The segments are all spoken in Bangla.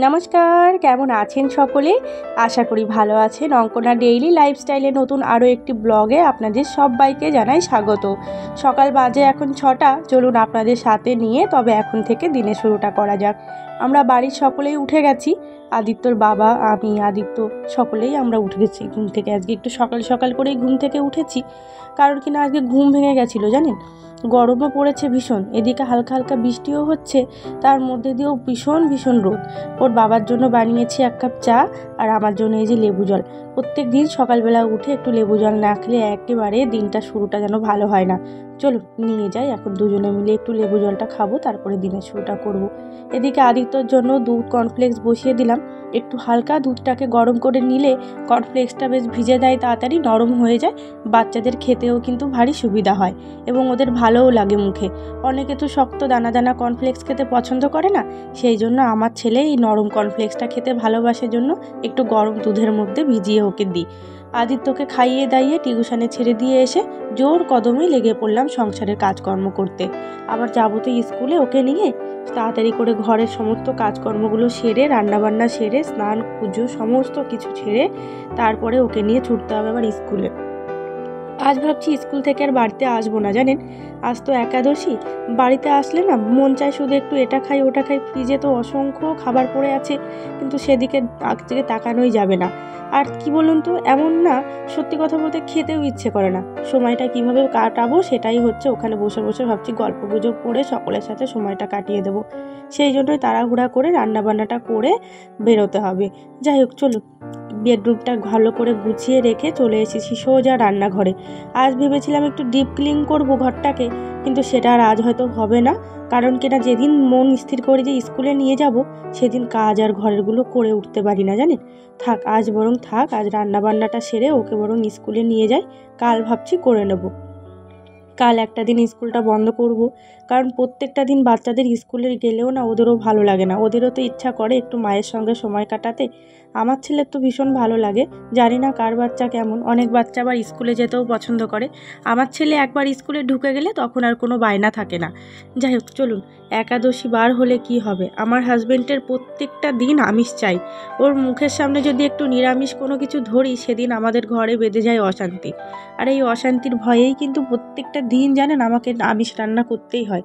নমস্কার, কেমন আছেন সকলে? আশা করি ভালো আছেন। অঙ্কনা ডেইলি লাইফস্টাইলে নতুন আরও একটি ব্লগে আপনাদের সবাইকে জানাই স্বাগত। সকাল বাজে এখন 6টা। চলুন আপনাদের সাথে নিয়ে তবে এখন থেকে দিনের শুরুটা করা যাক। আমরা বাড়ির সকলেই উঠে গেছি। আদিত্যর বাবা, আমি, আদিত্য সকলেই আমরা উঠে গেছি ঘুম থেকে। আজকে একটু সকাল সকাল করেই ঘুম থেকে উঠেছি, কারণ কিনা আজকে ঘুম ভেঙে গেছিলো জানেন। গরমও পড়েছে ভীষণ, এদিকে হালকা হালকা বৃষ্টিও হচ্ছে, তার মধ্যে দিয়েও ভীষণ ভীষণ রোদ। ওর বাবার জন্য বানিয়েছি 1 কাপ চা, আর আমার জন্য এই যে লেবু জল। প্রত্যেক দিন সকালবেলা উঠে একটু লেবু জল না খেলে একেবারে দিনটা শুরুটা যেন ভালো হয় না। চলো নিয়ে যাই, এখন দুজনে মিলে একটু লেবু জলটা খাবো, তারপরে দিনের শুরুটা করব। এদিকে আদিত্যর জন্য দুধ কর্নফ্লেক্স বসিয়ে দিলাম। একটু হালকা দুধটাকে গরম করে নিলে কর্নফ্লেক্সটা বেশ ভিজে দেয়, তাড়াতাড়ি নরম হয়ে যায়। বাচ্চাদের খেতেও কিন্তু ভারী সুবিধা হয় এবং ওদের ভালোও লাগে মুখে। অনেকে তো শক্ত দানা দানা কর্নফ্লেক্স খেতে পছন্দ করে না, সেই জন্য আমার ছেলে এই নরম কর্নফ্লেক্সটা খেতে ভালোবাসার জন্য একটু গরম দুধের মধ্যে ভিজিয়ে ওকে দিই। আদিত্যকে খাইয়ে দাইয়ে টিউশনে ছেড়ে দিয়ে এসে জোর কদমে লেগে পড়লাম সংসারের কাজকর্ম করতে। আবার যাবো তো স্কুলে, ওকে নিয়ে তাড়াতাড়ি করে ঘরের সমস্ত কাজকর্মগুলো সেরে, রান্নাবান্না সেরে, স্নান পুজো সমস্ত কিছু ছেড়ে তারপরে ওকে নিয়ে ছুটতে হবে আবার স্কুলে। আজ ভাবছি স্কুল থেকে আর বাড়িতে আসবো না জানেন। আজ তো একাদশী, বাড়িতে আসলে না মন চায় শুধু একটু এটা খাই ওটা খাই। ফ্রিজে তো অসংখ্য খাবার পড়ে আছে, কিন্তু সেদিকে আজকে তাকানোই যাবে না। আর কি বলুন তো, এমন না, সত্যি কথা বলতে খেতেও ইচ্ছে করে না। সময়টা কিভাবে কাটাবো সেটাই হচ্ছে, ওখানে বসে বসে ভাবছি গল্প গুজব করে সকলের সাথে সময়টা কাটিয়ে দেবো। সেই জন্যই তাড়াহুড়া করে রান্নাবান্নাটা করে বেরোতে হবে। যাই হোক চলুন, বেডরুমটা ভালো করে গুছিয়ে রেখে চলে এসেছি সোজা রান্নাঘরে। আজ ভেবেছিলাম একটু ডিপ ক্লিন করব ঘরটাকে, কিন্তু সেটা আর আজ হয়তো হবে না। কারণ কিনা যেদিন মন স্থির করে যে স্কুলে নিয়ে যাব, সেদিন কাজ আর ঘরেরগুলো করে উঠতে পারি না জানেন। থাক, আজ বরং থাক, আজ রান্নাবান্নাটা সেরে ওকে বরং স্কুলে নিয়ে যাই। কাল ভাবছি করে নেব। কাল একটা দিন স্কুলটা বন্ধ করব, কারণ প্রত্যেকটা দিন বাচ্চাদের স্কুলে গেলেও না ওদেরও ভালো লাগে না। ওদেরও তো ইচ্ছা করে একটু মায়ের সঙ্গে সময় কাটাতে। আমার ছেলের তো ভীষণ ভালো লাগে, জানি না কার বাচ্চা কেমন। অনেক বাচ্চা আবার স্কুলে যেতেও পছন্দ করে। আমার ছেলে একবার স্কুলে ঢুকে গেলে তখন আর কোনো বায়না থাকে না। যাই হোক চলুন, একাদশী বার হলে কি হবে, আমার হাজবেন্ডের প্রত্যেকটা দিন আমিষ চাই। ওর মুখের সামনে যদি একটু নিরামিষ কোনো কিছু ধরি, সেদিন আমাদের ঘরে বেঁধে যায় অশান্তি। আর এই অশান্তির ভয়েই কিন্তু প্রত্যেকটা দিন জানেন আমাকে আমিষ রান্না করতেই হয়।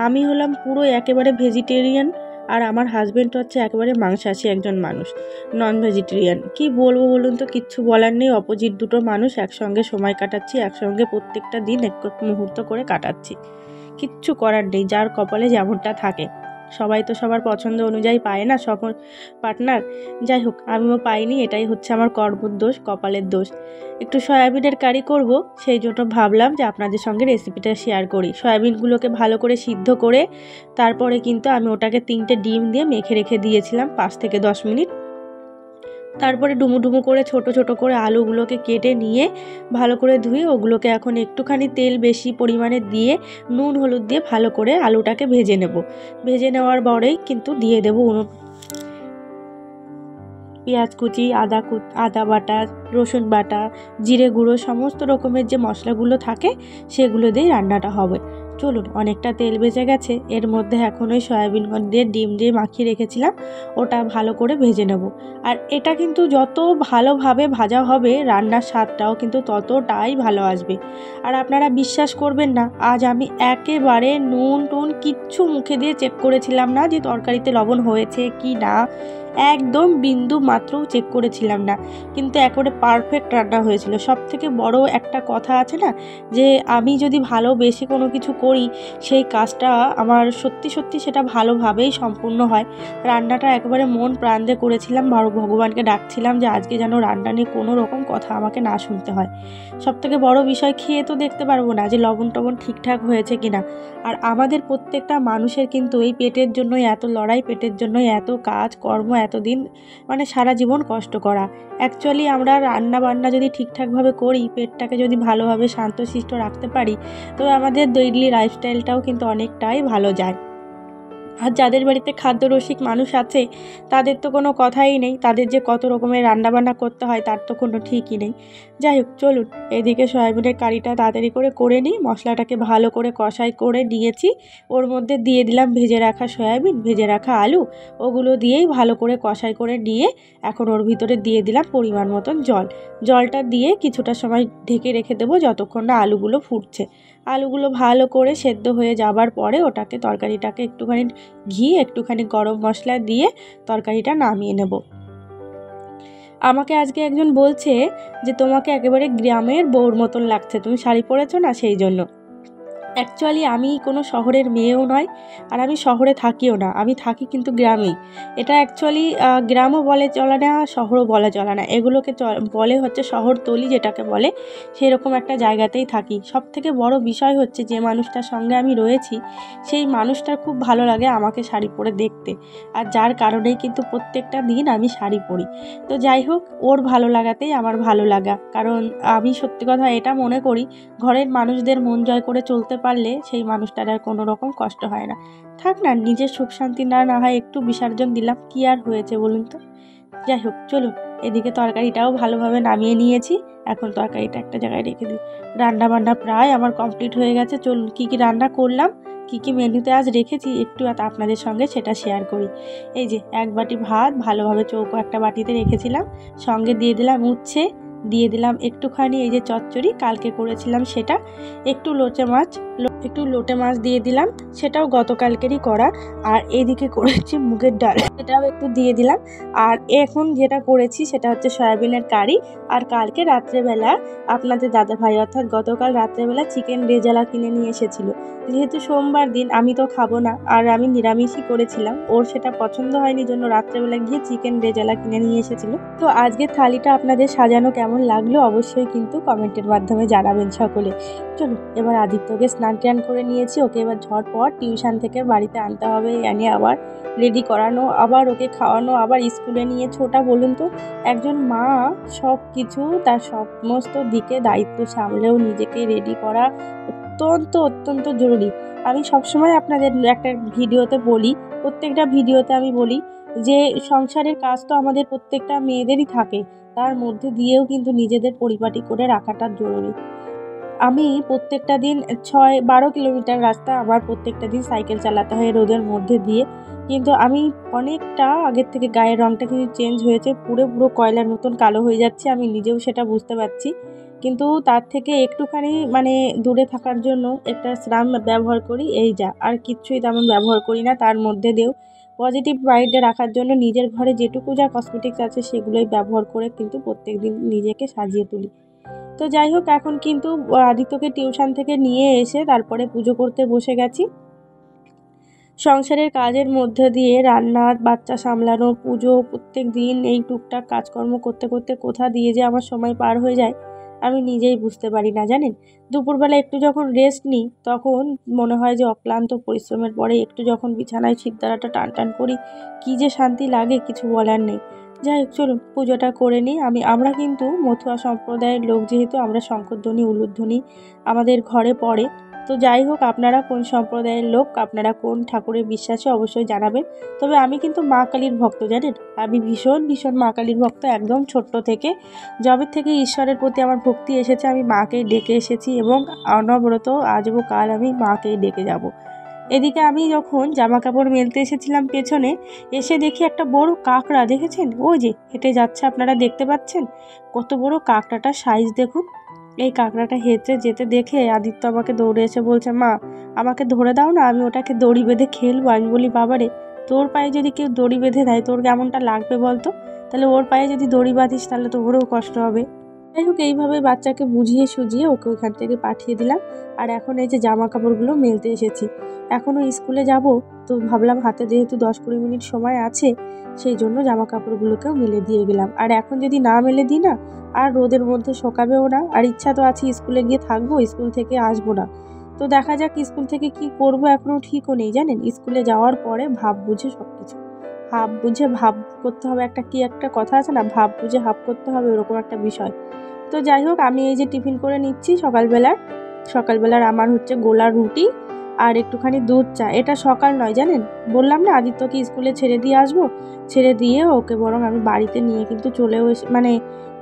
আমি হলাম পুরো একেবারে ভেজিটেরিয়ান, আর আমার হাজব্যান্ড হচ্ছে একেবারে মাংসাশী একজন মানুষ, নন ভেজিটেরিয়ান। কি বলবো বলুন তো, কিচ্ছু বলার নেই। অপোজিট দুটো মানুষ একসঙ্গে সময় কাটাচ্ছি, একসঙ্গে প্রত্যেকটা দিন এক এক মুহূর্ত করে কাটাচ্ছি। কিচ্ছু করার নেই, যার কপালে যেমনটা থাকে। সবাই তো সবার পছন্দ অনুযায়ী পায় না সকল পার্টনার। যাই হোক, আমিও পাইনি, এটাই হচ্ছে আমার কর্মর দোষ, কপালের দোষ। একটু সয়াবিনের কারি করব, সেই জন্য ভাবলাম যে আপনাদের সঙ্গে রেসিপিটা শেয়ার করি। সয়াবিনগুলোকে ভালো করে সিদ্ধ করে তারপরে কিন্তু আমি ওটাকে 3টে ডিম দিয়ে মেখে রেখে দিয়েছিলাম 5 থেকে 10 মিনিট। তারপরে ডুমু ডুমু করে ছোট ছোট করে আলুগুলোকে কেটে নিয়ে ভালো করে ধুয়ে ওগুলোকে এখন একটুখানি তেল বেশি পরিমাণে দিয়ে নুন হলুদ দিয়ে ভালো করে আলুটাকে ভেজে নেব। ভেজে নেওয়ার পরেই কিন্তু দিয়ে দেবো পেঁয়াজ কুচি, আদা বাটা, রসুন বাটা, জিরে গুঁড়ো, সমস্ত রকমের যে মশলাগুলো থাকে সেগুলো দিয়ে রান্নাটা হবে। চলুন, অনেকটা তেল বেঁচে গেছে, এর মধ্যে এখন ওই সয়াবিন দিয়ে ডিম দিয়ে মাখিয়ে রেখেছিলাম ওটা ভালো করে ভেজে নেব। আর এটা কিন্তু যত ভালোভাবে ভাজা হবে রান্নার স্বাদটাও কিন্তু ততটাই ভালো আসবে। আর আপনারা বিশ্বাস করবেন না, আজ আমি একেবারে নুন টুন কিচ্ছু মুখে দিয়ে চেক করেছিলাম না যে তরকারিতে লবণ হয়েছে কি না, একদম বিন্দু মাত্রও চেক করেছিলাম না, কিন্তু একেবারে পারফেক্ট রান্না হয়েছিল। সব থেকে বড় একটা কথা আছে না, যে আমি যদি ভালো বেশি কোনো কিছু করি, সেই কাজটা আমার সত্যি সত্যি সেটা ভালোভাবেই সম্পূর্ণ হয়। রান্নাটা একেবারে মন প্রাণ দিয়ে করেছিলাম, ভগবানকে ডাকছিলাম যে আজকে যেন রান্না নিয়ে কোনো রকম কথা আমাকে না শুনতে হয়। সব থেকে বড় বিষয়, খেয়ে তো দেখতে পারবো না যে লবণ টবণ ঠিকঠাক হয়েছে কিনা। আর আমাদের প্রত্যেকটা মানুষের কিন্তু এই পেটের জন্যই এত লড়াই, পেটের জন্যই এত কাজ কর্ম, এতদিন মানে সারা জীবন কষ্ট করা। অ্যাকচুয়ালি আমরা রান্না বান্না যদি ঠিকঠাকভাবে করি, পেটটাকে যদি ভালোভাবে শান্তশিষ্ট রাখতে পারি, তো আমাদের ডেইলি লাইফস্টাইলটাও কিন্তু অনেকটাই ভালো যায়। আর যাদের বাড়িতে খাদ্যরসিক মানুষ আছে তাদের তো কোনো কথাই নেই, তাদের যে কত রকমের রান্নাবান্না করতে হয় তার তো কোনো ঠিকই নেই। যাই হোক চলুন, এদিকে সয়াবিনের কারিটা তাড়াতাড়ি করে নিই। মশলাটাকে ভালো করে কষাই করে নিয়েছি, ওর মধ্যে দিয়ে দিলাম ভেজে রাখা সয়াবিন, ভেজে রাখা আলু, ওগুলো দিয়েই ভালো করে কষাই করে নিয়ে এখন ওর ভিতরে দিয়ে দিলাম পরিমাণ মতন জলটা দিয়ে কিছুটা সময় ঢেকে রেখে দেবো যতক্ষণ না আলুগুলো ফুটছে। আলুগুলো ভালো করে সেদ্ধ হয়ে যাবার পরে ওটাকে তরকারিটাকে একটুখানি ঘি, একটুখানি গরম মশলা দিয়ে তরকারিটা নামিয়ে নেব। আমাকে আজকে একজন বলছে যে তোমাকে একেবারে গ্রামের বউর মতন লাগছে, তুমি শাড়ি পরেছো না সেই জন্য। অ্যাকচুয়ালি আমি কোনো শহরের মেয়েও নয়, আর আমি শহরে থাকিও না, আমি থাকি কিন্তু গ্রামেই। এটা অ্যাকচুয়ালি গ্রামও বলে চলে না, শহরও বলে চলে না, এগুলোকে বলে হচ্ছে শহরতলি যেটাকে বলে, সেরকম একটা জায়গাতেই থাকি। সবথেকে বড় বিষয় হচ্ছে যে মানুষটার সঙ্গে আমি রয়েছি সেই মানুষটার খুব ভালো লাগে আমাকে শাড়ি পরে দেখতে, আর যার কারণেই কিন্তু প্রত্যেকটা দিন আমি শাড়ি পরি। তো যাই হোক, ওর ভালো লাগাতেই আমার ভালো লাগা, কারণ আমি সত্যি কথা এটা মনে করি ঘরের মানুষদের মন জয় করে চলতে পারলে সেই মানুষটার আর কোনো রকম কষ্ট হয় না। থাক না, নিজের সুখ শান্তি না হয় একটু বিসর্জন দিলাম, কি আর হয়েছে বলুন তো। যাই হোক চলুন, এদিকে তরকারিটাও ভালোভাবে নামিয়ে নিয়েছি, এখন তরকারিটা একটা জায়গায় রেখে দিই। রান্না বান্না প্রায় আমার কমপ্লিট হয়ে গেছে। চলুন কী কী রান্না করলাম, কী কী মেনুতে আজ রেখেছি একটু আপনাদের সঙ্গে সেটা শেয়ার করি। এই যে এক বাটি ভাত ভালোভাবে চৌকো একটা বাটিতে রেখেছিলাম, সঙ্গে দিয়ে দিলাম উচ্ছে, দিয়ে দিলাম একটুখানি এই যে চচ্চড়ি কালকে করেছিলাম সেটা, একটু লোটে মাছ দিয়ে দিলাম, সেটাও গতকালকেরই করা। আর এদিকে করেছি মুগের ডাল, সেটাও একটু দিয়ে দিলাম। আর এখন যেটা করেছি সেটা হচ্ছে সয়াবিনের কারি। আর কালকে রাত্রেবেলা আপনাদের দাদাভাই অর্থাৎ গতকাল রাত্রেবেলা চিকেন রেজালা কিনে নিয়ে এসেছিলো। যেহেতু সোমবার দিন আমি তো খাবো না, আর আমি নিরামিষই করেছিলাম, ওর সেটা পছন্দ হয়নি জন্য রাত্রেবেলা গিয়ে চিকেন রেজালা কিনে নিয়ে এসেছিলো। তো আজকের থালিটা আপনাদের সাজানো কেমন লাগলো অবশ্যই কিন্তু কমেন্টের মাধ্যমে জানাবেন সকলে। চলুন এবার আদিত্যকে স্নান টান করে নিয়েছি, ওকে এবার ঝটপট টিউশন থেকে বাড়িতে আনতে হবে, এনে আবার রেডি করানো, আবার ওকে খাওয়ানো, আবার স্কুলে নিয়ে ছোটা। বলুন তো, একজন মা সব কিছু তার সমস্ত দিকে দায়িত্ব সামলেও নিজেকে রেডি করা অত্যন্ত জরুরি। আমি সবসময় আপনাদের একটা ভিডিওতে বলি, প্রত্যেকটা ভিডিওতে আমি বলি যে সংসারের কাজ তো আমাদের প্রত্যেকটা মেয়েদেরই থাকে, তার মধ্যে দিয়েও কিন্তু নিজেদের পরিপাটি করে রাখাটা জরুরি। আমি প্রত্যেকটা দিন 6-12 কিলোমিটার রাস্তা আমার প্রত্যেকটা দিন সাইকেল চালাতে হয় রোদের মধ্যে দিয়ে, কিন্তু আমি অনেকটা আগের থেকে গায়ের রঙটা কিন্তু চেঞ্জ হয়েছে, পুরো কয়লার মতন কালো হয়ে যাচ্ছে, আমি নিজেও সেটা বুঝতে পারছি। কিন্তু তার থেকে একটুখানি দূরে থাকার জন্য একটা সিরাম ব্যবহার করি, এই যা, আর কিচ্ছুই তেমন ব্যবহার করি না। তার মধ্যে দিয়েও পজিটিভ মাইন্ডে রাখার জন্য নিজের ঘরে যেটুকু যা কসমেটিক্স আছে সেগুলোই ব্যবহার করে কিন্তু প্রত্যেকদিন নিজেকে সাজিয়ে তুলি। তো যাই হোক, এখন কিন্তু আদিত্যকে টিউশন থেকে নিয়ে এসে তারপরে পুজো করতে বসে গেছি। সংসারের কাজের মধ্যে দিয়ে রান্না, বাচ্চা সামলানো, পুজো, প্রত্যেক দিন এই টুকটাক কাজকর্ম করতে করতে কোথা দিয়ে যে আমার সময় পার হয়ে যায় আমি নিজেই বুঝতে পারি না, জানেন। দুপুরবেলা একটু যখন রেস্ট নিই তখন মনে হয় যে অক্লান্ত পরিশ্রমের পরে একটু যখন বিছানায় শিরদাঁড়াটা টান করি কী যে শান্তি লাগে কিছু বলার নেই। যাই হোক চলুন পুজোটা করে নিই। আমরা কিন্তু মতুয়া সম্প্রদায়ের লোক, যেহেতু আমরা শঙ্খধ্বনি উলুধ্বনি আমাদের ঘরে পড়ে। তো যাই হোক, আপনারা কোন সম্প্রদায়ের লোক, আপনারা কোন ঠাকুরের বিশ্বাসী অবশ্যই জানাবেন। তবে আমি কিন্তু মা কালীর ভক্ত, জানেন, আমি ভীষণ মা কালীর ভক্ত। একদম ছোট্ট থেকে, যবে থেকে ঈশ্বরের প্রতি আমার ভক্তি এসেছে আমি মাকেই ডেকে এসেছি, এবং অনবরত আজও কাল আমি মাকেই ডেকে যাব। এদিকে আমি যখন জামা কাপড় মেলতে এসেছিলাম পেছনে, এসে দেখি একটা বড় কাঁকড়া, দেখেছেন ওই যে হেঁটে যাচ্ছে, আপনারা দেখতে পাচ্ছেন কত বড় কাঁকড়াটার সাইজ দেখুন। এই কাঁকড়াটা হেঁটে যেতে দেখে আদিত্য আমাকে দৌড়ে এসে বলছে, মা আমাকে ধরে দাও না, আমি ওটাকে দড়ি বেঁধে খেলবো। আমি বলি, বাবারে, তোর পায়ে যদি কেউ দড়ি বেঁধে দেয় তোর কেমনটা লাগবে বলতো, তাহলে ওর পায়ে যদি দড়ি বাঁধিস তাহলে তো ওরও কষ্ট হবে। যাই হোক, এইভাবে বাচ্চাকে বুঝিয়ে সুঝিয়ে ওকে ওখান থেকে পাঠিয়ে দিলাম। আর এখন এই যে জামা কাপড়গুলো মেলতে এসেছি, এখনও স্কুলে যাব, তো ভাবলাম হাতে যেহেতু 10-20 মিনিট সময় আছে, সেই জন্য জামা কাপড়গুলোকেও মেলে দিয়ে গেলাম। আর এখন যদি না মেলে দিই না, আর রোদের মধ্যে শোকাবেও না, আর ইচ্ছা তো আছে স্কুলে গিয়ে থাকবো, স্কুল থেকে আসবো না। তো দেখা যাক স্কুল থেকে কি করব, এখনও ঠিকও নেই, জানেন। স্কুলে যাওয়ার পরে ভাব বুঝে সব কিছু, হাব বুঝে ভাব করতে হবে, একটা কথা আছে না, ভাব বুঝে হাব করতে হবে, ওরকম একটা বিষয়। তো যাই হোক, আমি এই যে টিফিন করে নিচ্ছি সকালবেলার আমার হচ্ছে গোলা রুটি, আর একটুখানি দুধ চা। এটা সকাল নয় জানেন, বললাম না আদিত্যকে স্কুলে ছেড়ে দিয়ে আসবো, ছেড়ে দিয়ে ওকে বরং আমি বাড়িতে নিয়ে কিন্তু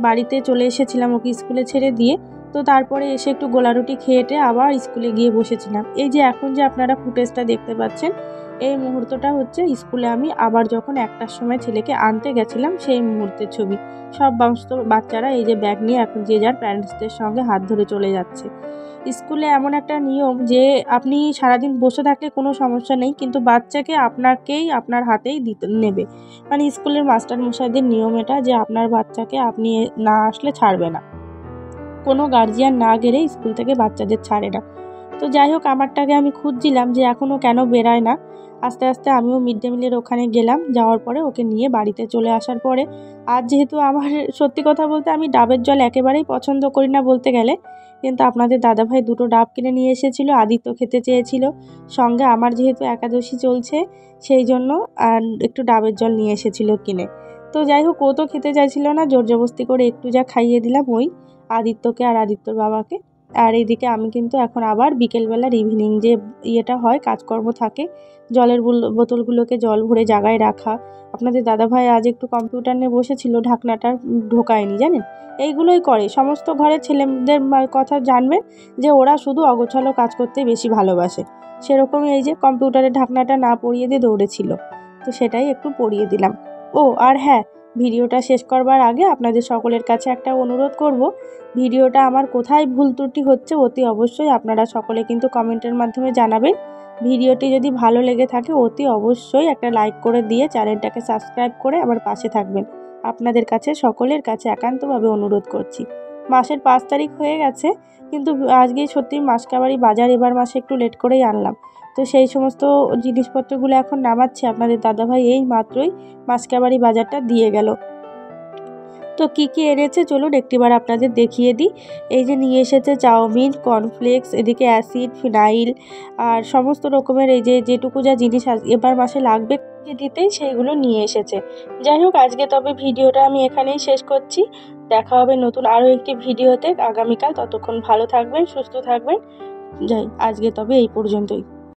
বাড়িতে চলে এসেছিলাম ওকে স্কুলে ছেড়ে দিয়ে। তো তারপরে এসে একটু গোলা রুটি খেয়েটে আবার স্কুলে গিয়ে বসেছিলাম। এই যে এখন যে আপনারা ফুটেজটা দেখতে পাচ্ছেন, এই মুহূর্তটা হচ্ছে স্কুলে আমি আবার যখন 1টার সময় ছেলেকে আনতে গেছিলাম সেই মুহূর্তের ছবি। সব বাচ্চারা এই যে ব্যাগ নিয়ে এখন যে যার প্যারেন্টসদের সঙ্গে হাত ধরে চলে যাচ্ছে। স্কুলে এমন একটা নিয়ম যে আপনি সারাদিন বসে থাকলে কোনো সমস্যা নেই, কিন্তু বাচ্চাকে আপনাকেই আপনার হাতেই নেবে। মানে স্কুলের মাস্টারমশাইদের নিয়ম এটা যে আপনার বাচ্চাকে আপনি না আসলে ছাড়বে না, কোনো গার্জিয়ান না গেলে স্কুল থেকে বাচ্চাদের ছাড়ে না। তো যাই হোক, আমারটাকে আমি খুঁজছিলাম যে এখনও কেন বেরায় না। আস্তে আস্তে আমিও মিড ডে মিলের ওখানে গেলাম, যাওয়ার পরে ওকে নিয়ে বাড়িতে চলে আসার পরে আজ যেহেতু আমার সত্যি কথা বলতে আমি ডাবের জল একেবারেই পছন্দ করি না বলতে গেলে, কিন্তু আপনাদের দাদাভাই 2টো ডাব কিনে নিয়ে এসেছিলো, আদিত্য খেতে চেয়েছিল, সঙ্গে আমার যেহেতু একাদশী চলছে সেই জন্য আর একটু ডাবের জল নিয়ে এসেছিলো কিনে। তো যাই হোক, ও তো খেতে চাইছিল না, জোর জবরদস্তি করে একটু যা খাইয়ে দিলাম ওই আদিত্যকে আর আদিত্যর বাবাকে। আর এইদিকে আমি কিন্তু এখন আবার বিকেলবেলার ইভিনিং যে ইয়েটা হয়, কাজকর্ম থাকে, জলের বোতলগুলোকে জল ভরে জায়গায় রাখা। আপনাদের দাদাভাই আজ একটু কম্পিউটার নিয়ে বসেছিল, ঢাকনাটা ঢোকায়নি জানেন। এইগুলোই করে সমস্ত ঘরের ছেলেদের কথা জানবেন যে ওরা শুধু অগোছালো কাজ করতেই বেশি ভালোবাসে। সেরকমই এই যে কম্পিউটারের ঢাকনাটা না পরিয়ে দিয়ে দৌড়েছিল, তো সেটাই একটু পরিয়ে দিলাম। ও আর হ্যাঁ, ভিডিওটা শেষ করবার আগে আপনাদের সকলের কাছে একটা অনুরোধ করব, ভিডিওটা আমার কোথায় ভুল ত্রুটি হচ্ছে অতি অবশ্যই আপনারা সকলে কিন্তু কমেন্টের মাধ্যমে জানাবেন। ভিডিওটি যদি ভালো লেগে থাকে অতি অবশ্যই একটা লাইক করে দিয়ে চ্যানেলটাকে সাবস্ক্রাইব করে আমার পাশে থাকবেন। আপনাদের কাছে সকলের কাছে একান্তভাবে অনুরোধ করছি। মাসের 5 তারিখ হয়ে গেছে, কিন্তু আজকেই সত্যি মাসকাবারি বাজার এবার মাসে একটু লেট করেই আনলাম। তো সেই সমস্ত জিনিসপত্রগুলো এখন নামাচ্ছি, আপনাদের দাদাভাই এই মাত্রই মাসকাবারি বাজারটা দিয়ে গেল। তো কী কী এনেছে চলুন একটিবার আপনাদের দেখিয়ে দিই। এই যে নিয়ে এসেছে চাউমিন, কর্নফ্লেক্স, এদিকে অ্যাসিড, ফিনাইল আর সমস্ত রকমের এই যে যেটুকু যা জিনিস এবার মাসে লাগবে দিতেই সেইগুলো নিয়ে এসেছে। যাই হোক, আজকে তবে ভিডিওটা আমি এখানেই শেষ করছি। দেখা হবে নতুন আরও একটি ভিডিওতে আগামীকাল। ততক্ষণ ভালো থাকবেন, সুস্থ থাকবেন। আজকে তবে এই পর্যন্তই।